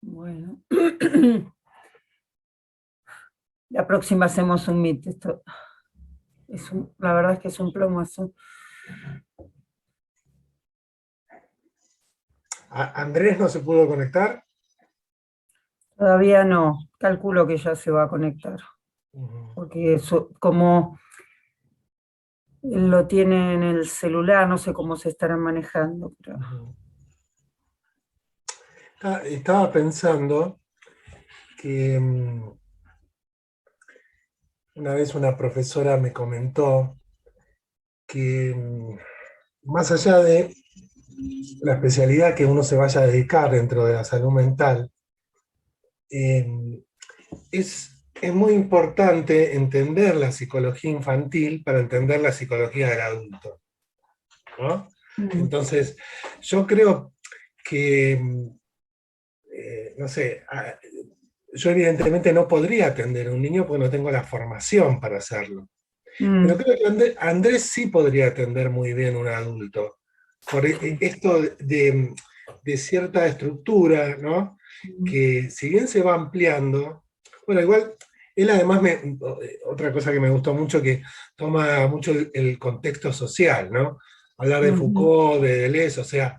Bueno, la próxima hacemos un Meet. Esto la verdad es que es un plomazo. ¿Andrés no se pudo conectar? Todavía no, calculo que ya se va a conectar. Porque eso, como lo tiene en el celular, no sé cómo se estarán manejando. Pero... Estaba pensando que una vez una profesora me comentó que más allá de la especialidad que uno se vaya a dedicar dentro de la salud mental, es muy importante entender la psicología infantil para entender la psicología del adulto, ¿no? Entonces, yo creo que, no sé, yo evidentemente no podría atender a un niño porque no tengo la formación para hacerlo. Pero creo que Andrés sí podría atender muy bien a un adulto. Por esto de cierta estructura, ¿no? Que si bien se va ampliando, bueno, igual, él además, otra cosa que me gustó mucho, que toma mucho el contexto social, ¿no? Hablar de Foucault, de Deleuze, o sea,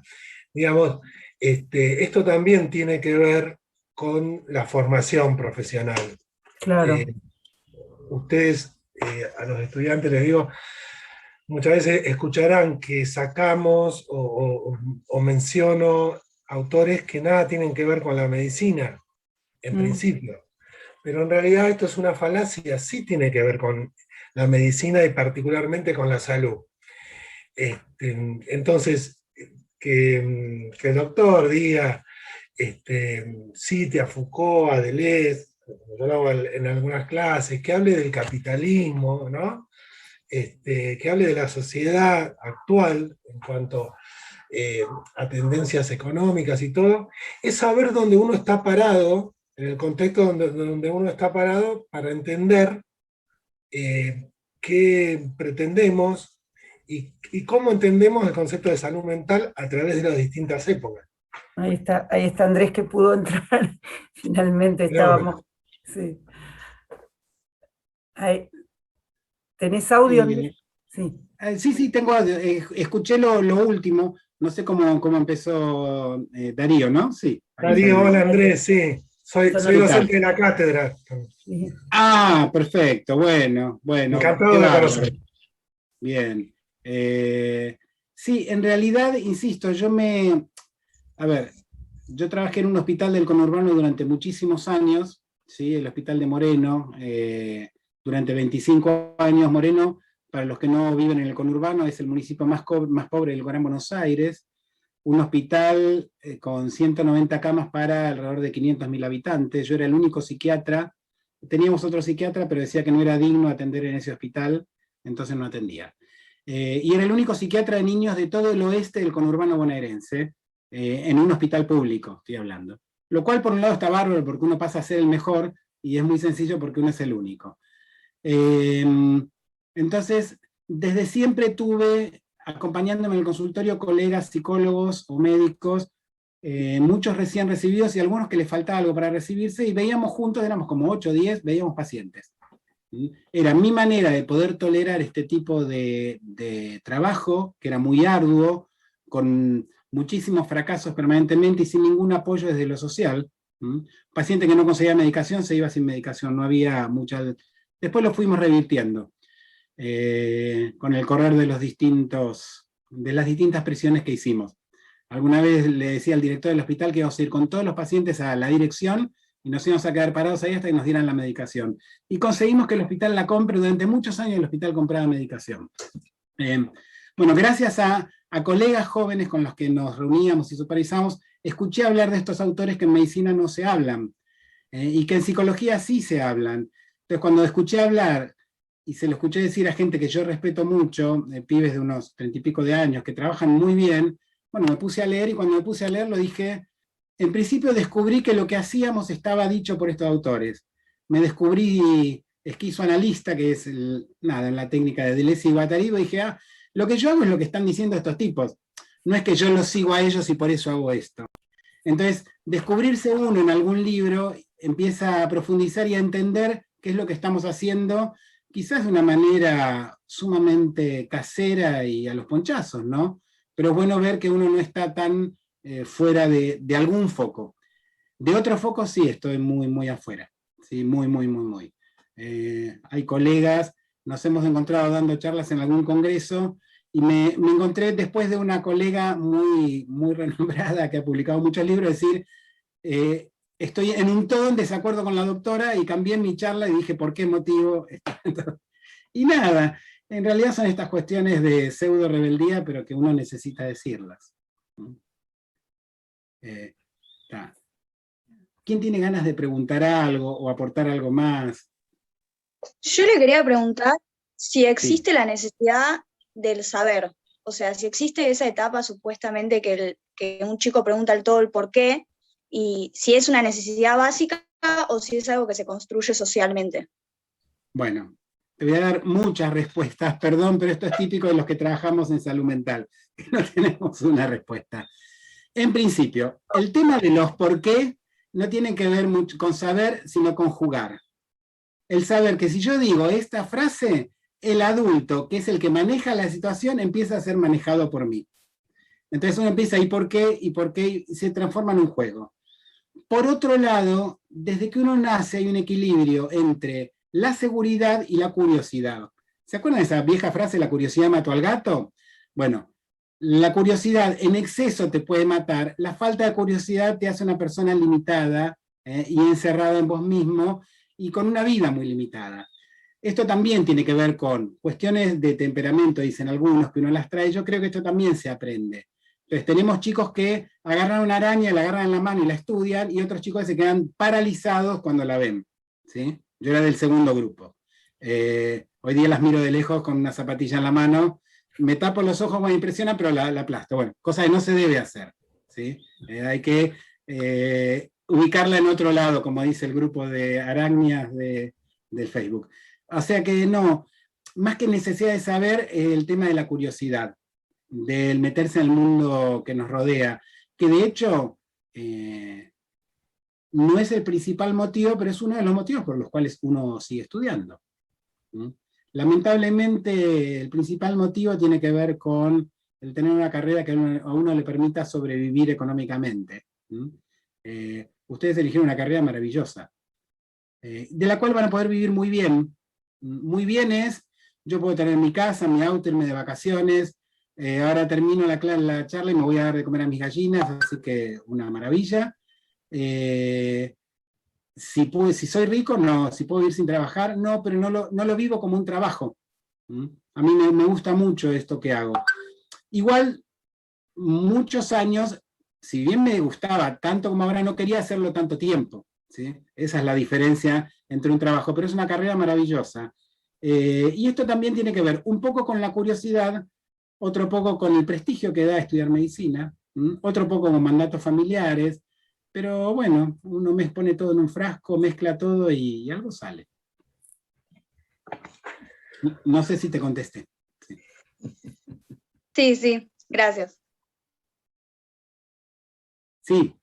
digamos, esto también tiene que ver con la formación profesional. Claro. Ustedes, a los estudiantes les digo, muchas veces escucharán que sacamos o menciono autores que nada tienen que ver con la medicina, en principio. Pero en realidad esto es una falacia, sí tiene que ver con la medicina y particularmente con la salud. Entonces, que el doctor diga, cite a Foucault, a Deleuze, yo lo hago en algunas clases, que hable del capitalismo, ¿no? Que hable de la sociedad actual en cuanto a tendencias económicas y todo, es saber dónde uno está parado, en el contexto donde uno está parado, para entender qué pretendemos y cómo entendemos el concepto de salud mental a través de las distintas épocas. Ahí está Andrés que pudo entrar. Finalmente estábamos. Sí. Ahí. ¿Tenés audio, Andrés? Sí. Sí, tengo audio. Escuché lo último. No sé cómo empezó Darío, ¿no? Sí. Darío, hola Andrés, sí. Soy docente de la cátedra. Ah, perfecto. Bueno. Encantado de conocer. Bien. Sí, en realidad, insisto, yo trabajé en un hospital del conurbano durante muchísimos años, ¿sí? El hospital de Moreno, durante 25 años. Moreno, para los que no viven en el conurbano, es el municipio más pobre del Gran Buenos Aires, un hospital con 190 camas para alrededor de 500.000 habitantes. Yo era el único psiquiatra, teníamos otro psiquiatra, pero decía que no era digno atender en ese hospital, entonces no atendía. Y era el único psiquiatra de niños de todo el oeste del conurbano bonaerense, en un hospital público, estoy hablando. Lo cual por un lado está bárbaro porque uno pasa a ser el mejor y es muy sencillo porque uno es el único. Entonces, desde siempre tuve, acompañándome en el consultorio, colegas psicólogos o médicos, muchos recién recibidos y algunos que les faltaba algo para recibirse, y veíamos juntos, éramos como 8 o 10, veíamos pacientes. Era mi manera de poder tolerar este tipo de trabajo, que era muy arduo, con muchísimos fracasos permanentemente y sin ningún apoyo desde lo social, Paciente que no conseguía medicación se iba sin medicación, no había mucha... Después lo fuimos revirtiendo con el correr de las distintas presiones que hicimos. Alguna vez le decía al director del hospital que íbamos a ir con todos los pacientes a la dirección y nos íbamos a quedar parados ahí hasta que nos dieran la medicación. Y conseguimos que el hospital la compre. Durante muchos años el hospital compraba medicación. Bueno, gracias a colegas jóvenes con los que nos reuníamos y supervisamos, escuché hablar de estos autores que en medicina no se hablan, y que en psicología sí se hablan. Entonces, cuando escuché hablar, y se lo escuché decir a gente que yo respeto mucho, pibes de unos 30 y pico de años, que trabajan muy bien, bueno, me puse a leer, y cuando me puse a leer lo dije, en principio descubrí que lo que hacíamos estaba dicho por estos autores. Me descubrí esquizoanalista, que es nada, en la técnica de Deleuze y Guattari, y dije, lo que yo hago es lo que están diciendo estos tipos. No es que yo los sigo a ellos y por eso hago esto. Entonces, descubrirse uno en algún libro empieza a profundizar y a entender qué es lo que estamos haciendo, quizás de una manera sumamente casera y a los ponchazos, ¿no? Pero es bueno ver que uno no está tan fuera de algún foco. De otro foco sí estoy muy, muy afuera. Sí, muy, muy, muy, muy. Hay colegas, nos hemos encontrado dando charlas en algún congreso, y me encontré después de una colega muy, muy renombrada que ha publicado muchos libros, decir, estoy en un todo en desacuerdo con la doctora y cambié mi charla y dije, ¿por qué motivo? Y nada, en realidad son estas cuestiones de pseudo rebeldía, pero que uno necesita decirlas. ¿Quién tiene ganas de preguntar algo o aportar algo más? Yo le quería preguntar si existe la necesidad del saber. O sea, si existe esa etapa supuestamente que un chico pregunta al todo el por qué, y si es una necesidad básica o si es algo que se construye socialmente. Bueno, te voy a dar muchas respuestas, perdón, pero esto es típico de los que trabajamos en salud mental, que no tenemos una respuesta. En principio, el tema de los por qué no tiene que ver mucho con saber, sino con jugar. El saber que si yo digo esta frase, el adulto, que es el que maneja la situación, empieza a ser manejado por mí. Entonces uno empieza, ¿y por qué? ¿Y por qué? Y se transforma en un juego. Por otro lado, desde que uno nace hay un equilibrio entre la seguridad y la curiosidad. ¿Se acuerdan de esa vieja frase, la curiosidad mató al gato? Bueno, la curiosidad en exceso te puede matar, la falta de curiosidad te hace una persona limitada y encerrada en vos mismo y con una vida muy limitada. Esto también tiene que ver con cuestiones de temperamento, dicen algunos, que uno las trae. Yo creo que esto también se aprende. Entonces tenemos chicos que agarran una araña, la agarran en la mano y la estudian, y otros chicos que se quedan paralizados cuando la ven. ¿Sí? Yo era del segundo grupo. Hoy día las miro de lejos con una zapatilla en la mano, me tapo los ojos, me impresiona, pero la aplasto. Bueno, cosa que no se debe hacer. ¿Sí? Hay que ubicarla en otro lado, como dice el grupo de arañas del Facebook. O sea que no, más que necesidad de saber, el tema de la curiosidad, del meterse en el mundo que nos rodea, que de hecho no es el principal motivo, pero es uno de los motivos por los cuales uno sigue estudiando. Lamentablemente, el principal motivo tiene que ver con el tener una carrera que a uno le permita sobrevivir económicamente. Ustedes eligieron una carrera maravillosa, de la cual van a poder vivir muy bien. Muy bien es, yo puedo tener mi casa, mi auto, irme de vacaciones, ahora termino la charla y me voy a dar de comer a mis gallinas, así que una maravilla. Si soy rico, no. Si puedo vivir sin trabajar, no, pero no lo vivo como un trabajo. A mí me gusta mucho esto que hago. Igual, muchos años, si bien me gustaba tanto como ahora, no quería hacerlo tanto tiempo. ¿Sí? Esa es la diferencia entre un trabajo, pero es una carrera maravillosa. Y esto también tiene que ver un poco con la curiosidad, otro poco con el prestigio que da estudiar medicina, otro poco con mandatos familiares, pero bueno, uno pone todo en un frasco, mezcla todo y algo sale. No sé si te contesté. Sí, gracias. Sí.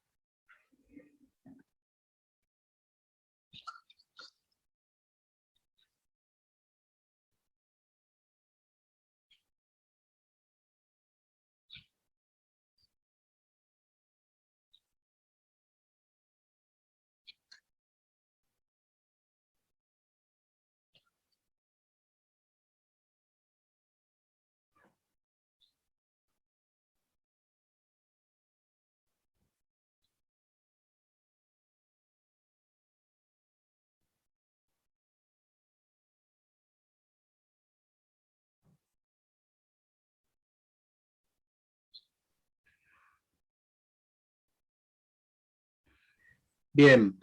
Bien.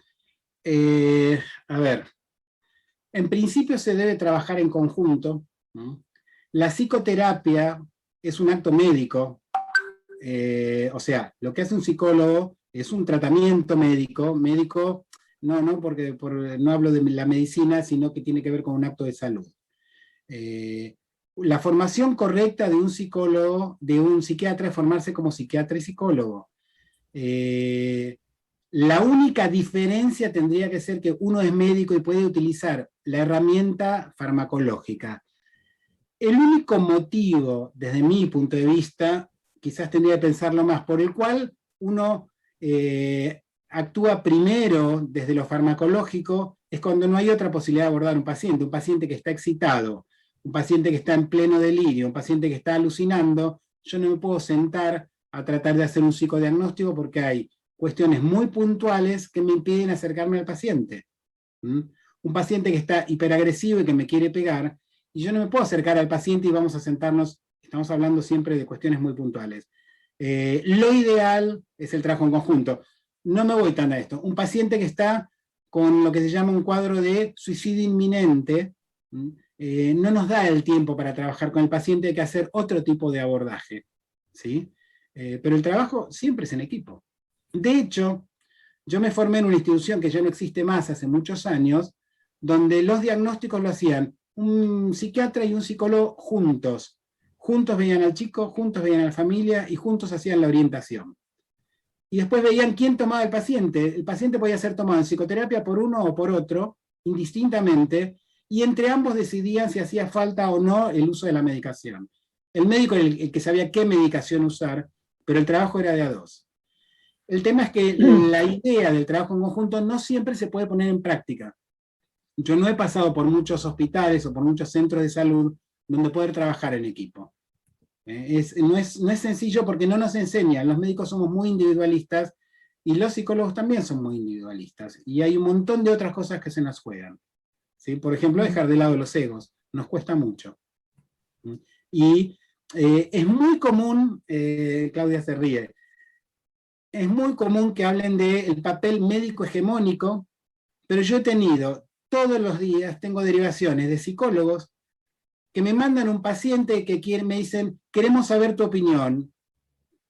A ver. En principio se debe trabajar en conjunto, ¿no? La psicoterapia es un acto médico, o sea, lo que hace un psicólogo es un tratamiento médico, no porque no hablo de la medicina, sino que tiene que ver con un acto de salud. La formación correcta de un psicólogo, de un psiquiatra, es formarse como psiquiatra y psicólogo. La única diferencia tendría que ser que uno es médico y puede utilizar la herramienta farmacológica. El único motivo, desde mi punto de vista, quizás tendría que pensarlo más, por el cual uno actúa primero desde lo farmacológico, es cuando no hay otra posibilidad de abordar un paciente que está excitado, un paciente que está en pleno delirio, un paciente que está alucinando. Yo no me puedo sentar a tratar de hacer un psicodiagnóstico porque hay cuestiones muy puntuales que me impiden acercarme al paciente. Un paciente que está hiperagresivo y que me quiere pegar, y yo no me puedo acercar al paciente y vamos a sentarnos, estamos hablando siempre de cuestiones muy puntuales. Lo ideal es el trabajo en conjunto. No me voy tan a esto. Un paciente que está con lo que se llama un cuadro de suicidio inminente, no nos da el tiempo para trabajar con el paciente, hay que hacer otro tipo de abordaje, ¿sí? Pero el trabajo siempre es en equipo. De hecho, yo me formé en una institución que ya no existe más hace muchos años, donde los diagnósticos lo hacían un psiquiatra y un psicólogo juntos. Juntos veían al chico, juntos veían a la familia y juntos hacían la orientación. Y después veían quién tomaba el paciente. El paciente podía ser tomado en psicoterapia por uno o por otro, indistintamente, y entre ambos decidían si hacía falta o no el uso de la medicación. El médico era el que sabía qué medicación usar, pero el trabajo era de a dos. El tema es que la idea del trabajo en conjunto no siempre se puede poner en práctica. Yo no he pasado por muchos hospitales o por muchos centros de salud donde poder trabajar en equipo. No es sencillo porque no nos enseñan. Los médicos somos muy individualistas y los psicólogos también son muy individualistas. Y hay un montón de otras cosas que se nos juegan, ¿sí? Por ejemplo, dejar de lado los egos. Nos cuesta mucho. Y es muy común, Claudia se ríe, es muy común que hablen del papel médico hegemónico, pero yo he tenido, todos los días, tengo derivaciones de psicólogos que me mandan un paciente que me dicen, queremos saber tu opinión.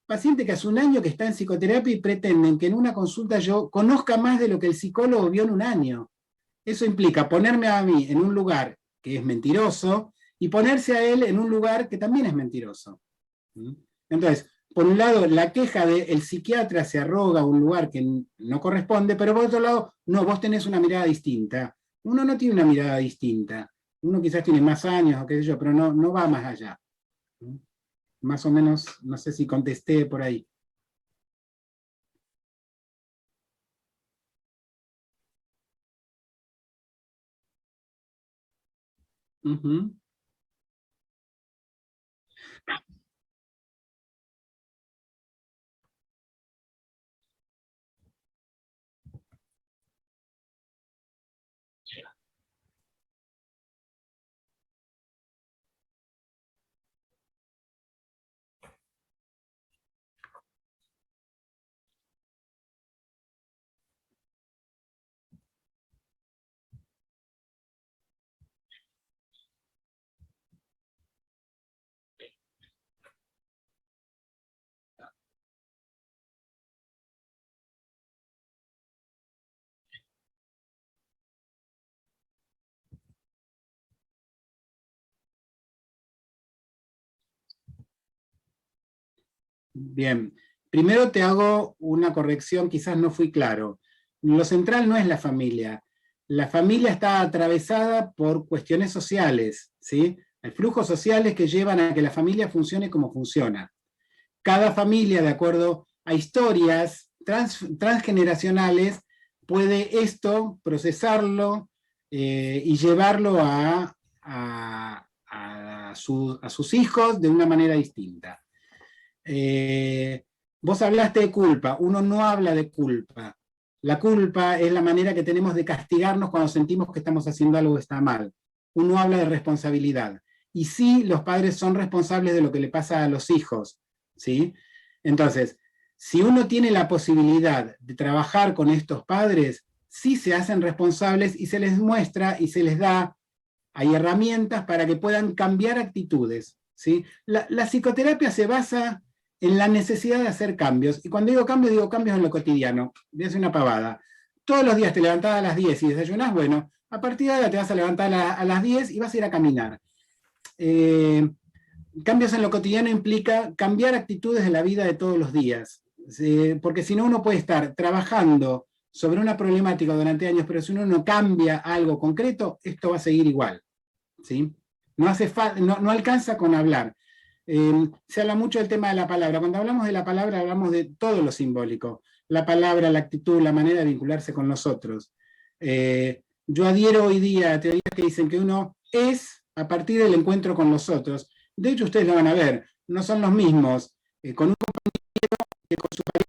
Paciente que hace un año que está en psicoterapia y pretenden que en una consulta yo conozca más de lo que el psicólogo vio en un año. Eso implica ponerme a mí en un lugar que es mentiroso y ponerse a él en un lugar que también es mentiroso. Entonces, por un lado, la queja de el psiquiatra se arroga un lugar que no corresponde, pero por otro lado, no, vos tenés una mirada distinta. Uno no tiene una mirada distinta. Uno quizás tiene más años o qué sé yo, pero no va más allá. Más o menos, no sé si contesté por ahí. Uh-huh. Bien, primero te hago una corrección, quizás no fui claro. Lo central no es la familia. La familia está atravesada por cuestiones sociales, ¿sí? Hay flujos sociales que llevan a que la familia funcione como funciona. Cada familia, de acuerdo a historias transgeneracionales, puede esto procesarlo y llevarlo a sus hijos de una manera distinta. Vos hablaste de culpa, uno no habla de culpa. La culpa es la manera que tenemos de castigarnos cuando sentimos que estamos haciendo algo que está mal. Uno habla de responsabilidad. Y sí, los padres son responsables de lo que le pasa a los hijos, ¿sí? Entonces, Si uno tiene la posibilidad de trabajar con estos padres, sí se hacen responsables y se les muestra y se les da, hay herramientas para que puedan cambiar actitudes, ¿sí? La psicoterapia se basa en la necesidad de hacer cambios, y cuando digo cambios en lo cotidiano. Voy a hacer una pavada. Todos los días te levantás a las 10 y desayunás, bueno, a partir de ahora te vas a levantar a las 10 y vas a ir a caminar. Cambios en lo cotidiano implica cambiar actitudes de la vida de todos los días, porque si no uno puede estar trabajando sobre una problemática durante años, pero si uno no cambia algo concreto, esto va a seguir igual, ¿sí? No alcanza con hablar. Se habla mucho del tema de la palabra. Cuando hablamos de la palabra, hablamos de todo lo simbólico. La palabra, la actitud, la manera de vincularse con los otros. Yo adhiero hoy día a teorías que dicen que uno es a partir del encuentro con los otros. De hecho, ustedes lo van a ver, no son los mismos con un compañero que con su pareja.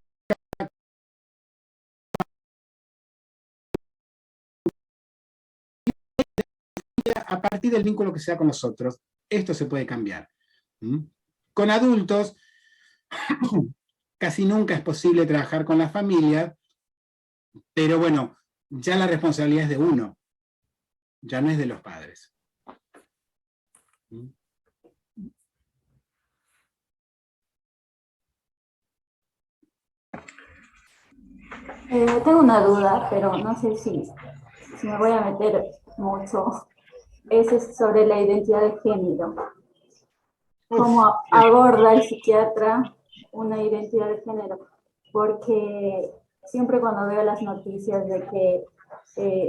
A partir del vínculo que se da con los otros. Esto se puede cambiar. Con adultos, casi nunca es posible trabajar con la familia, pero bueno, ya la responsabilidad es de uno, ya no es de los padres. Tengo una duda, pero no sé si me voy a meter mucho. Es sobre la identidad de género. ¿Cómo aborda el psiquiatra una identidad de género? Porque siempre cuando veo las noticias de que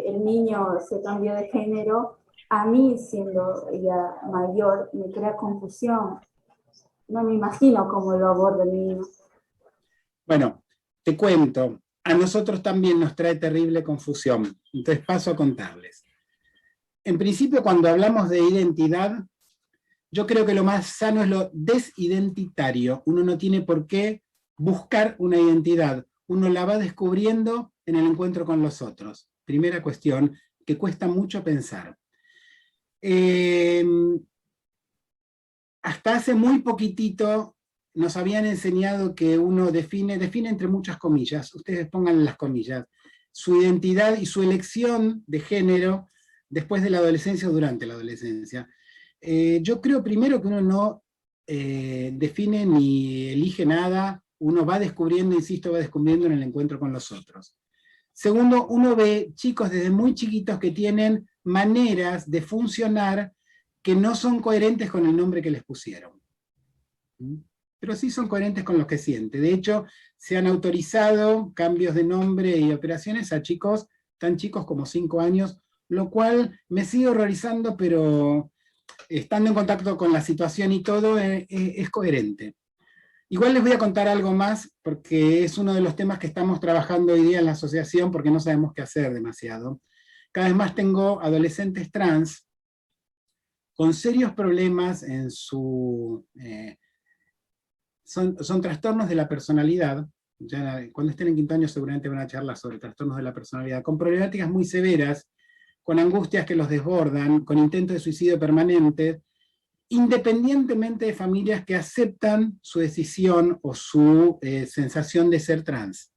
el niño se cambió de género, a mí, siendo ya mayor, me crea confusión. No me imagino cómo lo aborda el niño. Bueno, te cuento, a nosotros también nos trae terrible confusión. Entonces paso a contarles. En principio, cuando hablamos de identidad, yo creo que lo más sano es lo desidentitario. Uno no tiene por qué buscar una identidad. Uno la va descubriendo en el encuentro con los otros. Primera cuestión, que cuesta mucho pensar. Hasta hace muy poquitito nos habían enseñado que uno define entre muchas comillas, ustedes pongan las comillas, su identidad y su elección de género después de la adolescencia o durante la adolescencia. Yo creo primero que uno no define ni elige nada, uno va descubriendo, insisto, va descubriendo en el encuentro con los otros. Segundo, uno ve chicos desde muy chiquitos que tienen maneras de funcionar que no son coherentes con el nombre que les pusieron. Pero sí son coherentes con lo que sienten. De hecho, se han autorizado cambios de nombre y operaciones a chicos tan chicos como 5 años, lo cual me sigue horrorizando, pero estando en contacto con la situación y todo, es coherente. Igual les voy a contar algo más, porque es uno de los temas que estamos trabajando hoy día en la asociación, porque no sabemos qué hacer demasiado. Cada vez más tengo adolescentes trans con serios problemas en su... son trastornos de la personalidad. Ya cuando estén en quinto año seguramente van a charlar sobre trastornos de la personalidad, con problemáticas muy severas, con angustias que los desbordan, con intentos de suicidio permanente, independientemente de familias que aceptan su decisión o su sensación de ser trans.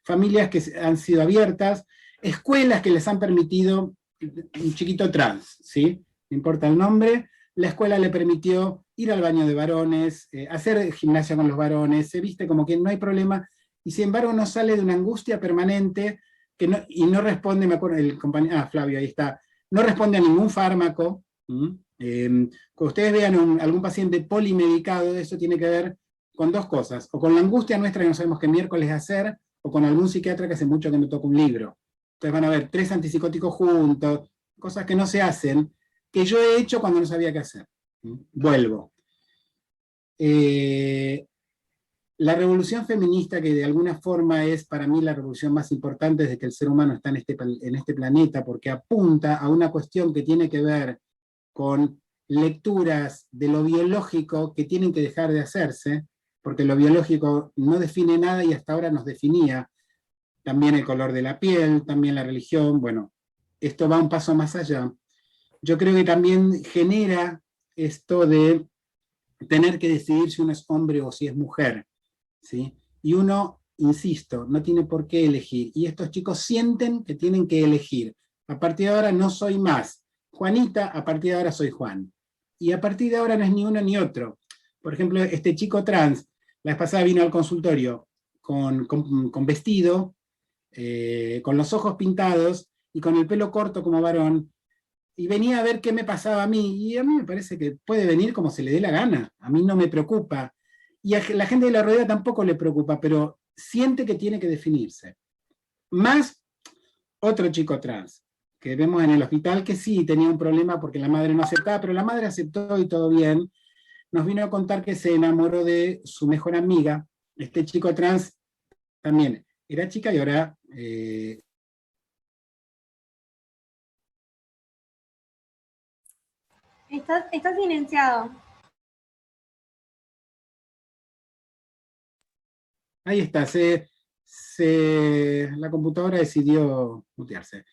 Familias que han sido abiertas, escuelas que les han permitido un chiquito trans, ¿sí? No importa el nombre, la escuela le permitió ir al baño de varones, hacer gimnasia con los varones, se viste como que no hay problema, y sin embargo no sale de una angustia permanente que no, y no responde, me acuerdo, el compañero, Flavio, ahí está, no responde a ningún fármaco. Cuando ustedes vean algún paciente polimedicado, eso tiene que ver con dos cosas, o con la angustia nuestra que no sabemos qué miércoles hacer, o con algún psiquiatra que hace mucho que no toca un libro. Entonces van a ver 3 antipsicóticos juntos, cosas que no se hacen, que yo he hecho cuando no sabía qué hacer. Vuelvo. La revolución feminista, que de alguna forma es para mí la revolución más importante desde que el ser humano está en este planeta, porque apunta a una cuestión que tiene que ver con lecturas de lo biológico que tienen que dejar de hacerse, porque lo biológico no define nada y hasta ahora nos definía. También el color de la piel, también la religión, bueno, esto va un paso más allá. Yo creo que también genera esto de tener que decidir si uno es hombre o si es mujer, ¿sí? y uno, insisto, no tiene por qué elegir, y estos chicos sienten que tienen que elegir. A partir de ahora no soy más Juanita, a partir de ahora soy Juan. Y a partir de ahora no es ni uno ni otro. Por ejemplo, este chico trans, la vez pasada vino al consultorio con vestido, con los ojos pintados y con el pelo corto como varón, y venía a ver qué me pasaba a mí, y a mí me parece que puede venir como se le dé la gana, a mí no me preocupa, y a la gente de la rodea tampoco le preocupa, pero siente que tiene que definirse. Más otro chico trans, que vemos en el hospital, que sí tenía un problema porque la madre no aceptaba, pero la madre aceptó y todo bien, nos vino a contar que se enamoró de su mejor amiga. Este chico trans también era chica y ahora... Está silenciado. Ahí está, la computadora decidió mutearse.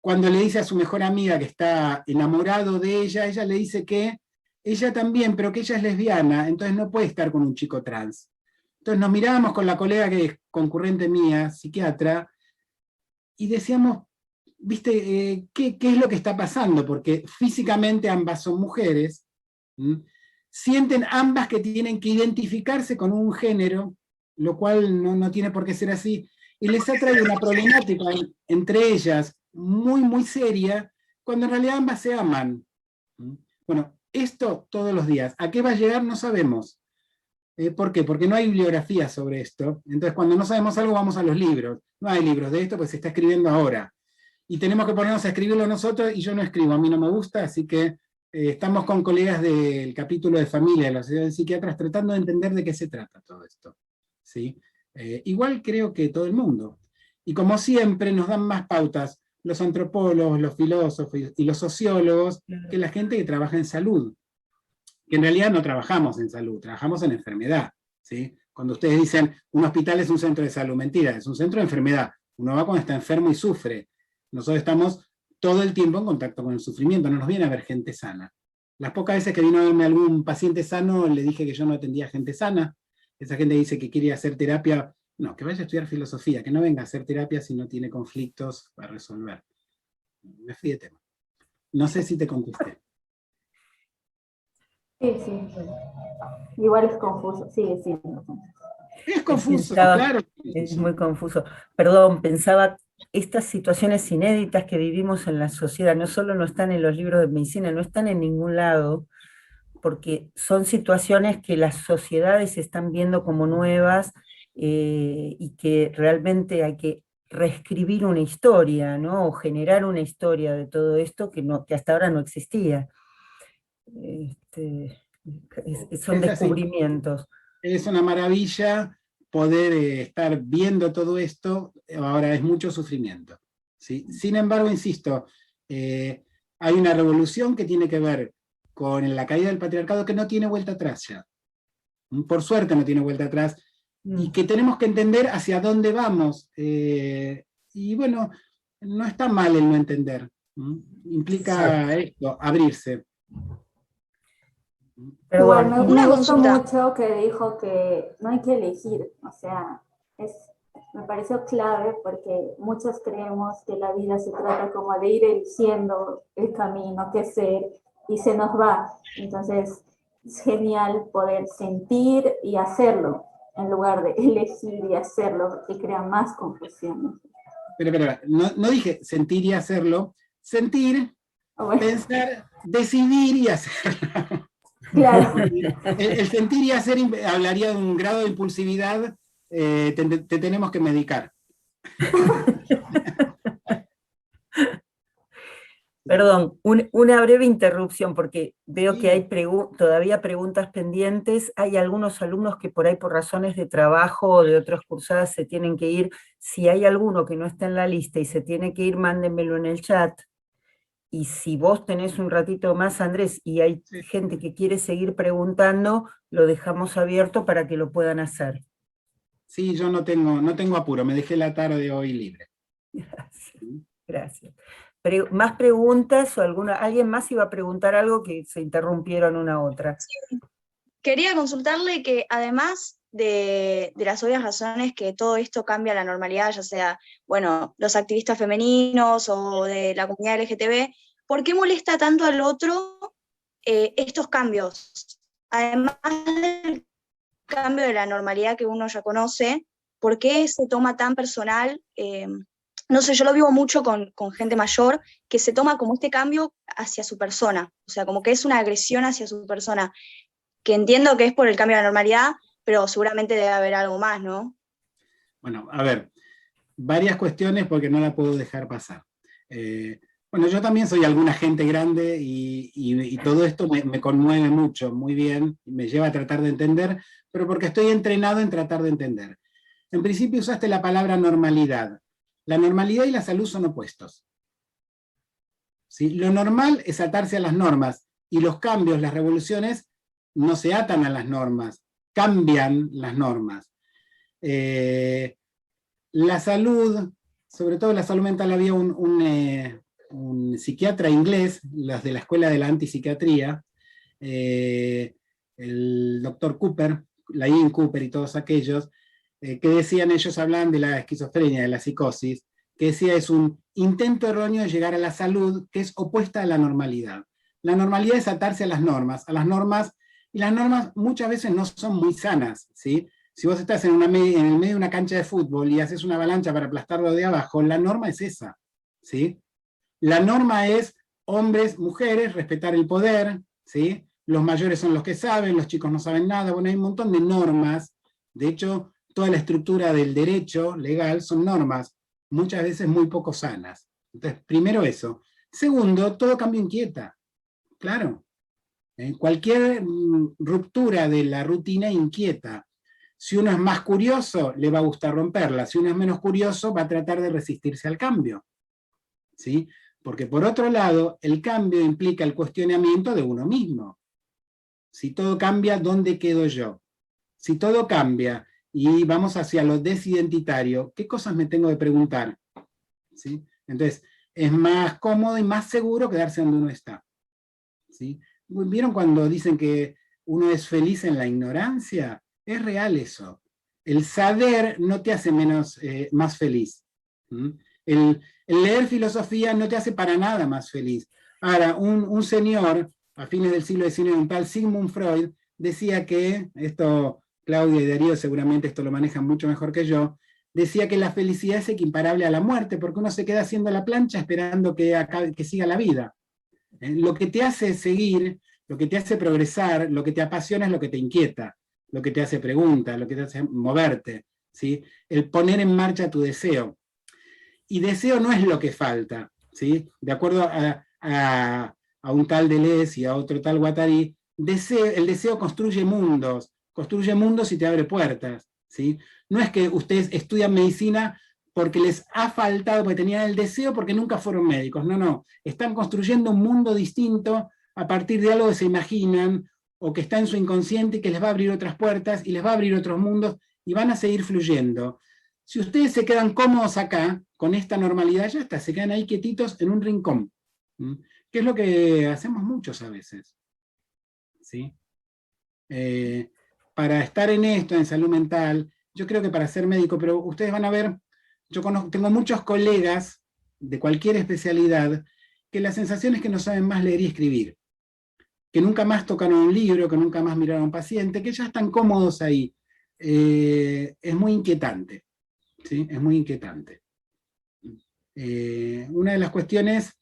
Cuando le dice a su mejor amiga que está enamorado de ella, ella le dice que ella también, pero que ella es lesbiana, entonces no puede estar con un chico trans. Entonces nos mirábamos con la colega que es concurrente mía, psiquiatra, y decíamos, ¿viste? ¿Qué es lo que está pasando? Porque físicamente ambas son mujeres, sienten ambas que tienen que identificarse con un género, lo cual no tiene por qué ser así, y les ha traído una problemática entre ellas muy, muy seria, cuando en realidad ambas se aman. Bueno, esto todos los días. ¿A qué va a llegar? No sabemos. ¿Por qué? Porque no hay bibliografía sobre esto. Entonces, cuando no sabemos algo, vamos a los libros. No hay libros de esto, pues se está escribiendo ahora. Y tenemos que ponernos a escribirlo nosotros, y yo no escribo, a mí no me gusta, así que estamos con colegas del capítulo de familia de la Sociedad de Psiquiatras tratando de entender de qué se trata todo esto. ¿Sí? Igual creo que todo el mundo. Y como siempre nos dan más pautas los antropólogos, los filósofos y los sociólogos que la gente que trabaja en salud. Que en realidad no trabajamos en salud, trabajamos en enfermedad. ¿Sí? Cuando ustedes dicen un hospital es un centro de salud, mentira, es un centro de enfermedad. Uno va cuando está enfermo y sufre. Nosotros estamos todo el tiempo en contacto con el sufrimiento, no nos viene a ver gente sana. Las pocas veces que vino a verme algún paciente sano, le dije que yo no atendía gente sana. Esa gente dice que quiere hacer terapia, no, que vaya a estudiar filosofía, que no venga a hacer terapia si no tiene conflictos para resolver. Me fui de tema. No sé si te contesté. Sí. Igual es confuso, sigue siendo confuso. Es confuso, claro. Es muy confuso. Perdón, pensaba, estas situaciones inéditas que vivimos en la sociedad, no solo no están en los libros de medicina, no están en ningún lado, porque son situaciones que las sociedades están viendo como nuevas, y que realmente hay que reescribir una historia, ¿no? O generar una historia de todo esto que hasta ahora no existía. Son descubrimientos. Es una maravilla poder estar viendo todo esto, ahora es mucho sufrimiento. ¿Sí? Sin embargo, insisto, hay una revolución que tiene que ver con la caída del patriarcado que no tiene vuelta atrás ya. Por suerte no tiene vuelta atrás, y que tenemos que entender hacia dónde vamos. Y bueno, no está mal el no entender. Implica esto, abrirse. Pero Igual bueno, me gustó mucho que dijo que no hay que elegir, o sea, me pareció clave porque muchos creemos que la vida se trata como de ir eligiendo el camino, qué ser, y se nos va. Entonces es genial poder sentir y hacerlo, en lugar de elegir y hacerlo, que crea más confusión. Pero, no dije sentir y hacerlo, sentir, pensar, decidir y hacerlo. Claro. El sentir y hacer hablaría de un grado de impulsividad, te tenemos que medicar. Perdón, una breve interrupción, porque veo que hay todavía preguntas pendientes. Hay algunos alumnos que por ahí por razones de trabajo o de otras cursadas se tienen que ir. Si hay alguno que no está en la lista y se tiene que ir, mándenmelo en el chat. Y si vos tenés un ratito más, Andrés, y hay gente que quiere seguir preguntando, lo dejamos abierto para que lo puedan hacer. Sí, yo no tengo apuro, me dejé la tarde hoy libre. Gracias. ¿Más preguntas o alguien más iba a preguntar algo que se interrumpieron una a otra? Sí. Quería consultarle que además de las obvias razones que todo esto cambia la normalidad, ya sea, bueno, los activistas femeninos o de la comunidad LGTB, ¿por qué molesta tanto al otro estos cambios? Además del cambio de la normalidad que uno ya conoce, ¿por qué se toma tan personal? No sé, yo lo vivo mucho con gente mayor, que se toma como este cambio hacia su persona, o sea, como que es una agresión hacia su persona, que entiendo que es por el cambio de la normalidad, pero seguramente debe haber algo más, ¿no? Bueno, a ver, varias cuestiones porque no la puedo dejar pasar. Bueno, yo también soy alguna gente grande y todo esto me conmueve mucho, muy bien, me lleva a tratar de entender, pero porque estoy entrenado en tratar de entender. En principio usaste la palabra normalidad. La normalidad y la salud son opuestos. ¿Sí? Lo normal es atarse a las normas, y los cambios, las revoluciones, no se atan a las normas, cambian las normas. La salud, sobre todo la salud mental, había un psiquiatra inglés, los de la escuela de la antipsiquiatría, el doctor Cooper, la Ian Cooper y todos aquellos, que decían, ellos hablan de la esquizofrenia, de la psicosis, que decía es un intento erróneo de llegar a la salud que es opuesta a la normalidad. La normalidad es atarse a las normas, y las normas muchas veces no son muy sanas, ¿sí? Si vos estás en el medio de una cancha de fútbol y haces una avalancha para aplastarlo de abajo, la norma es esa, ¿sí? La norma es hombres, mujeres, respetar el poder, ¿sí? Los mayores son los que saben, los chicos no saben nada, bueno, hay un montón de normas. De hecho, toda la estructura del derecho legal son normas, muchas veces muy poco sanas. Entonces, primero eso. Segundo, todo cambio inquieta, claro. Cualquier ruptura de la rutina inquieta. Si uno es más curioso, le va a gustar romperla. Si uno es menos curioso, va a tratar de resistirse al cambio, ¿sí? Porque por otro lado, el cambio implica el cuestionamiento de uno mismo. Si todo cambia, ¿dónde quedo yo? Si todo cambia y vamos hacia lo desidentitario, ¿qué cosas me tengo que preguntar? ¿Sí? Entonces, es más cómodo y más seguro quedarse donde uno está, ¿sí? ¿Vieron cuando dicen que uno es feliz en la ignorancia? Es real eso. El saber no te hace más feliz. ¿Mm? El leer filosofía no te hace para nada más feliz. Ahora, un señor, a fines del siglo XIX, un tal Sigmund Freud, decía que, esto Claudia y Darío seguramente esto lo manejan mucho mejor que yo, decía que la felicidad es equiparable a la muerte, porque uno se queda haciendo la plancha esperando que siga la vida. Lo que te hace seguir, lo que te hace progresar, lo que te apasiona es lo que te inquieta, lo que te hace preguntas, lo que te hace moverte, ¿sí? El poner en marcha tu deseo. Y deseo no es lo que falta, ¿sí? De acuerdo a un tal Deleuze y a otro tal Guattari, el deseo construye mundos y te abre puertas, ¿sí? No es que ustedes estudian medicina porque les ha faltado, porque tenían el deseo, porque nunca fueron médicos. No, no. Están construyendo un mundo distinto a partir de algo que se imaginan o que está en su inconsciente y que les va a abrir otras puertas y les va a abrir otros mundos y van a seguir fluyendo. Si ustedes se quedan cómodos acá, con esta normalidad, ya está, se quedan ahí quietitos en un rincón. Que es lo que hacemos muchos a veces. ¿Sí? Para estar en esto, en salud mental, yo creo que para ser médico, pero ustedes van a ver, tengo muchos colegas de cualquier especialidad que la sensación es que no saben más leer y escribir, que nunca más tocaron un libro, que nunca más miraron a un paciente, que ya están cómodos ahí. Es muy inquietante, ¿sí? Es muy inquietante. Una de las cuestiones,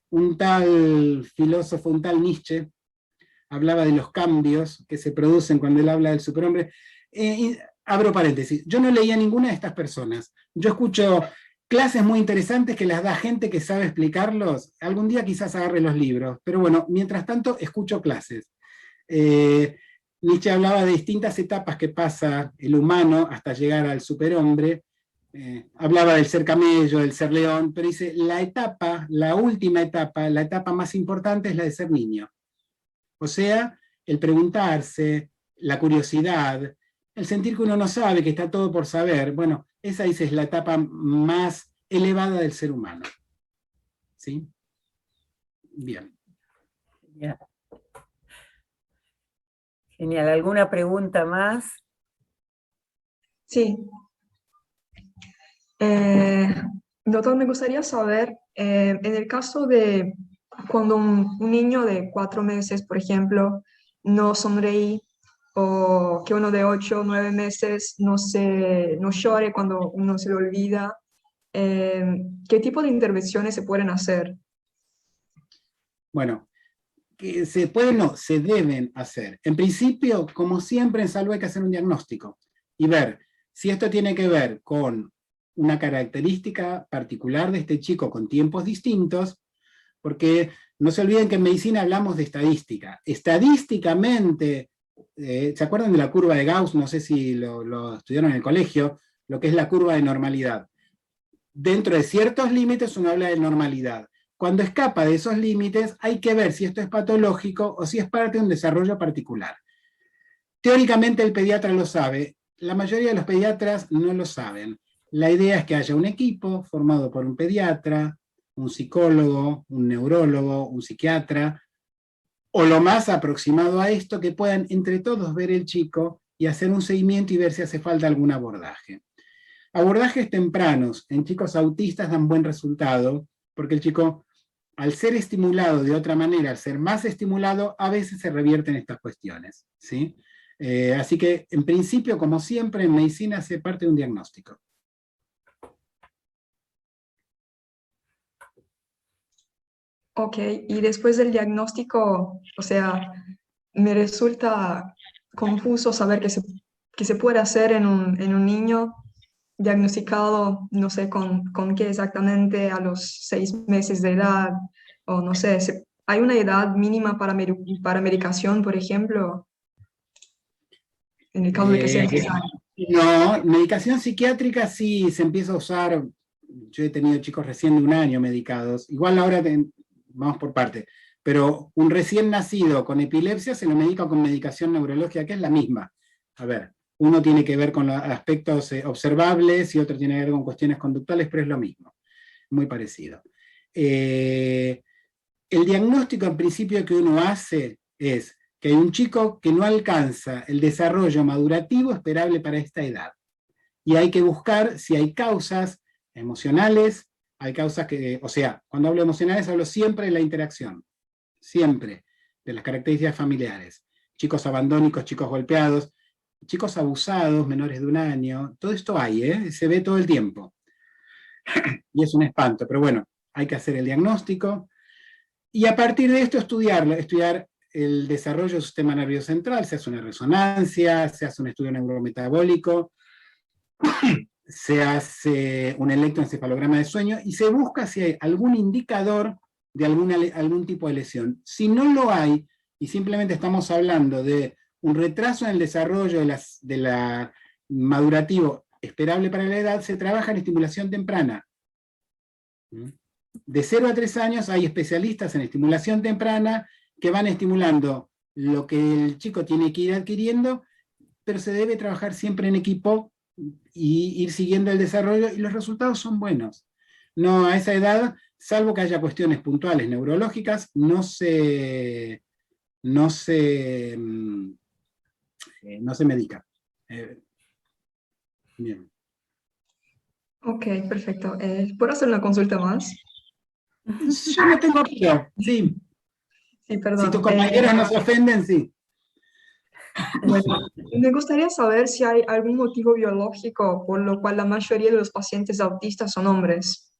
un tal filósofo, un tal Nietzsche, hablaba de los cambios que se producen cuando él habla del superhombre. Abro paréntesis, yo no leía a ninguna de estas personas. Yo escucho clases muy interesantes que las da gente que sabe explicarlos. Algún día quizás agarre los libros, pero bueno, mientras tanto escucho clases. Nietzsche hablaba de distintas etapas que pasa el humano hasta llegar al superhombre. Hablaba del ser camello, del ser león, pero dice, la última etapa, la etapa más importante es la de ser niño. O sea, el preguntarse, la curiosidad, el sentir que uno no sabe, que está todo por saber, bueno, esa dice, es la etapa más elevada del ser humano. ¿Sí? Bien. Yeah. Genial. ¿Alguna pregunta más? Sí. Doctor, me gustaría saber, en el caso de cuando un niño de 4 meses, por ejemplo, no sonreí, o que uno de 8 o 9 meses no llore cuando uno se lo olvida, ¿qué tipo de intervenciones se pueden hacer? Bueno, que se pueden, no, se deben hacer. En principio, como siempre en salud hay que hacer un diagnóstico y ver si esto tiene que ver con una característica particular de este chico con tiempos distintos, porque no se olviden que en medicina hablamos de estadística. Estadísticamente, ¿se acuerdan de la curva de Gauss? No sé si lo estudiaron en el colegio, lo que es la curva de normalidad. Dentro de ciertos límites uno habla de normalidad. Cuando escapa de esos límites, hay que ver si esto es patológico o si es parte de un desarrollo particular. Teóricamente el pediatra lo sabe, la mayoría de los pediatras no lo saben. La idea es que haya un equipo formado por un pediatra, un psicólogo, un neurólogo, un psiquiatra, o lo más aproximado a esto, que puedan entre todos ver el chico y hacer un seguimiento y ver si hace falta algún abordaje. Abordajes tempranos en chicos autistas dan buen resultado, porque el chico, al ser estimulado de otra manera, al ser más estimulado, a veces se revierten estas cuestiones, ¿sí? Así que, en principio, como siempre, en medicina se parte de un diagnóstico. Ok, y después del diagnóstico, o sea, me resulta confuso saber que se puede hacer en un niño diagnosticado, no sé, con qué exactamente a los 6 meses de edad, o no sé, ¿hay una edad mínima para medicación, por ejemplo, en el caso de que sea necesario? No, medicación psiquiátrica sí se empieza a usar. Yo he tenido chicos recién de 1 año medicados, igual ahora vamos por parte, pero un recién nacido con epilepsia se lo medica con medicación neurológica, que es la misma. A ver, uno tiene que ver con los aspectos observables y otro tiene que ver con cuestiones conductuales, pero es lo mismo, muy parecido. El diagnóstico en principio que uno hace es que hay un chico que no alcanza el desarrollo madurativo esperable para esta edad. Y hay que buscar si hay causas emocionales, hay causas que, o sea, cuando hablo de emocionales hablo siempre de la interacción, siempre, de las características familiares. Chicos abandónicos, chicos golpeados, chicos abusados, menores de 1 año, todo esto hay, se ve todo el tiempo. Y es un espanto, pero bueno, hay que hacer el diagnóstico, y a partir de esto estudiar el desarrollo del sistema nervioso central, se hace una resonancia, se hace un estudio neurometabólico, se hace un electroencefalograma de sueño y se busca si hay algún indicador de algún tipo de lesión. Si no lo hay, y simplemente estamos hablando de un retraso en el desarrollo de la madurativo esperable para la edad, se trabaja en estimulación temprana. De 0 a 3 años hay especialistas en estimulación temprana que van estimulando lo que el chico tiene que ir adquiriendo, pero se debe trabajar siempre en equipo y ir siguiendo el desarrollo, y los resultados son buenos. No, a esa edad, salvo que haya cuestiones puntuales neurológicas, no se medica. Bien. Ok, perfecto. ¿Puedo hacer una consulta más? Yo no tengo apuro, sí. Sí, perdón. Si tus compañeros no se ofenden, sí. Bueno, me gustaría saber si hay algún motivo biológico por lo cual la mayoría de los pacientes autistas son hombres.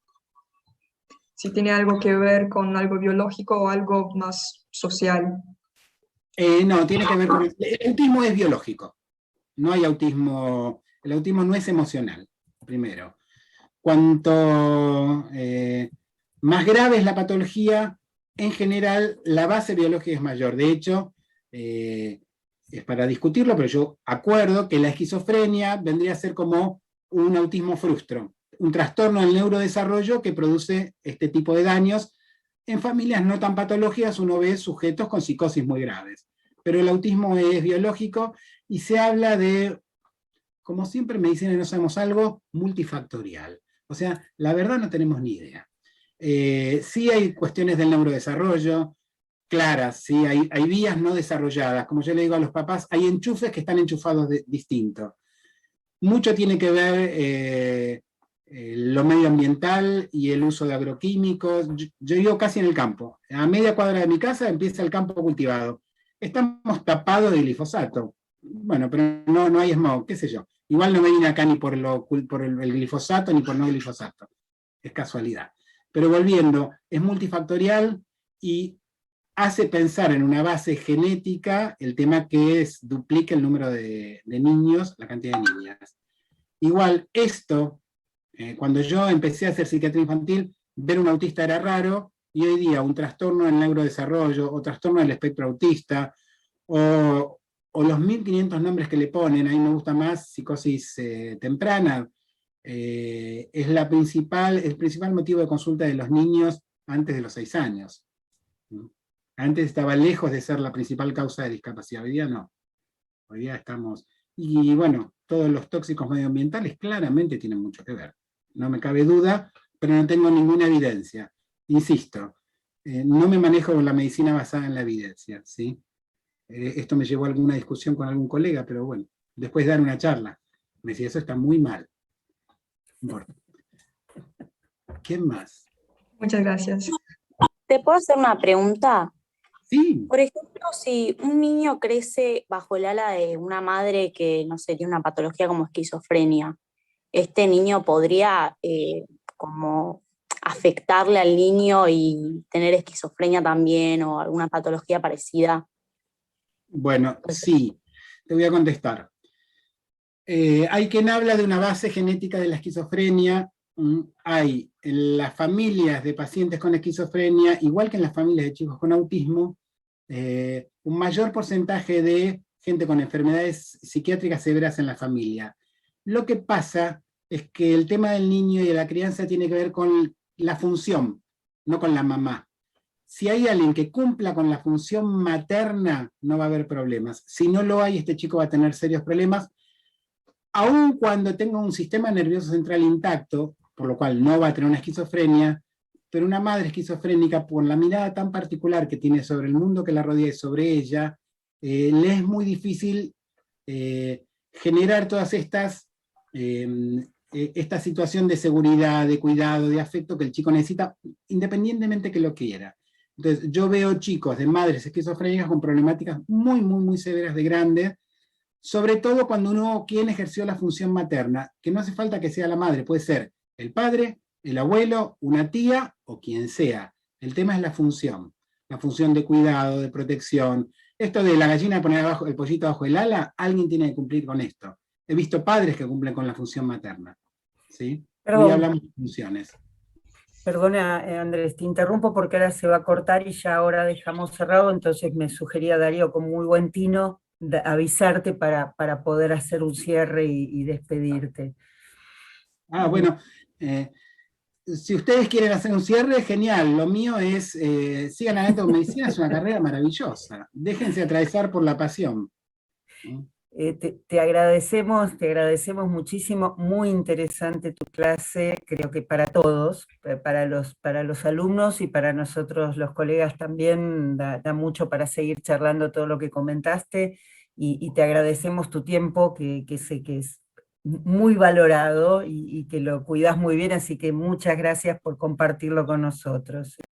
Si tiene algo que ver con algo biológico o algo más social. No, tiene que ver con... El autismo es biológico. No hay autismo... El autismo no es emocional, primero. Cuanto más grave es la patología, en general la base biológica es mayor. De hecho, es para discutirlo, pero yo acuerdo que la esquizofrenia vendría a ser como un autismo frustro, un trastorno del neurodesarrollo que produce este tipo de daños. En familias no tan patológicas uno ve sujetos con psicosis muy graves, pero el autismo es biológico y se habla de, como siempre en medicina no sabemos algo, multifactorial. O sea, la verdad no tenemos ni idea. Sí hay cuestiones del neurodesarrollo claras, sí, hay vías no desarrolladas. Como yo le digo a los papás, hay enchufes que están enchufados distinto. mucho tiene que ver lo medioambiental y el uso de agroquímicos. Yo vivo casi en el campo. A media cuadra de mi casa empieza el campo cultivado. Estamos tapados de glifosato. Bueno, pero no hay smog, qué sé yo. Igual no me vine acá ni por el glifosato ni por no glifosato. Es casualidad. Pero volviendo, es multifactorial y hace pensar en una base genética el tema que duplica el número de niños, la cantidad de niñas. Igual, esto, cuando yo empecé a hacer psiquiatría infantil, ver un autista era raro, y hoy día un trastorno del neurodesarrollo, o trastorno del espectro autista, o los 1500 nombres que le ponen, a mí me gusta más psicosis temprana, es el principal motivo de consulta de los niños antes de los 6 años. Antes estaba lejos de ser la principal causa de discapacidad, hoy día no. Hoy día estamos... Y bueno, todos los tóxicos medioambientales claramente tienen mucho que ver. No me cabe duda, pero no tengo ninguna evidencia. Insisto, no me manejo con la medicina basada en la evidencia, ¿sí? Esto me llevó a alguna discusión con algún colega, pero bueno, después de dar una charla, me decía, eso está muy mal. Bueno. ¿Quién más? Muchas gracias. ¿Te puedo hacer una pregunta? Sí. Por ejemplo, si un niño crece bajo el ala de una madre que, no sé, tiene una patología como esquizofrenia, ¿este niño podría como afectarle al niño y tener esquizofrenia también o alguna patología parecida? Bueno, sí, te voy a contestar. Hay quien habla de una base genética de la esquizofrenia. Hay en las familias de pacientes con esquizofrenia, igual que en las familias de chicos con autismo, un mayor porcentaje de gente con enfermedades psiquiátricas severas en la familia. Lo que pasa es que el tema del niño y de la crianza tiene que ver con la función, no con la mamá. Si hay alguien que cumpla con la función materna, no va a haber problemas. Si no lo hay, este chico va a tener serios problemas, aun cuando tenga un sistema nervioso central intacto, por lo cual no va a tener una esquizofrenia, pero una madre esquizofrénica, por la mirada tan particular que tiene sobre el mundo que la rodea y sobre ella, le es muy difícil generar todas esta situación de seguridad, de cuidado, de afecto que el chico necesita, independientemente que lo quiera. Entonces, yo veo chicos de madres esquizofrénicas con problemáticas muy, muy, muy severas de grandes, sobre todo cuando quien ejerció la función materna, que no hace falta que sea la madre, puede ser el padre, el abuelo, una tía o quien sea. El tema es la función de cuidado, de protección. Esto de la gallina poner el pollito bajo el ala, alguien tiene que cumplir con esto. He visto padres que cumplen con la función materna. ¿Sí? Hoy hablamos de funciones. Perdona, Andrés, te interrumpo porque ahora se va a cortar y ya ahora dejamos cerrado, entonces me sugería Darío con muy buen tino avisarte para poder hacer un cierre y despedirte. Bueno, si ustedes quieren hacer un cierre, genial. Lo mío es, sigan adelante con medicina, es una carrera maravillosa. Déjense atravesar por la pasión. Te agradecemos muchísimo, muy interesante tu clase, creo que para todos, para los alumnos y para nosotros los colegas también, da mucho para seguir charlando todo lo que comentaste, y te agradecemos tu tiempo, que sé que es muy valorado y que lo cuidas muy bien, así que muchas gracias por compartirlo con nosotros.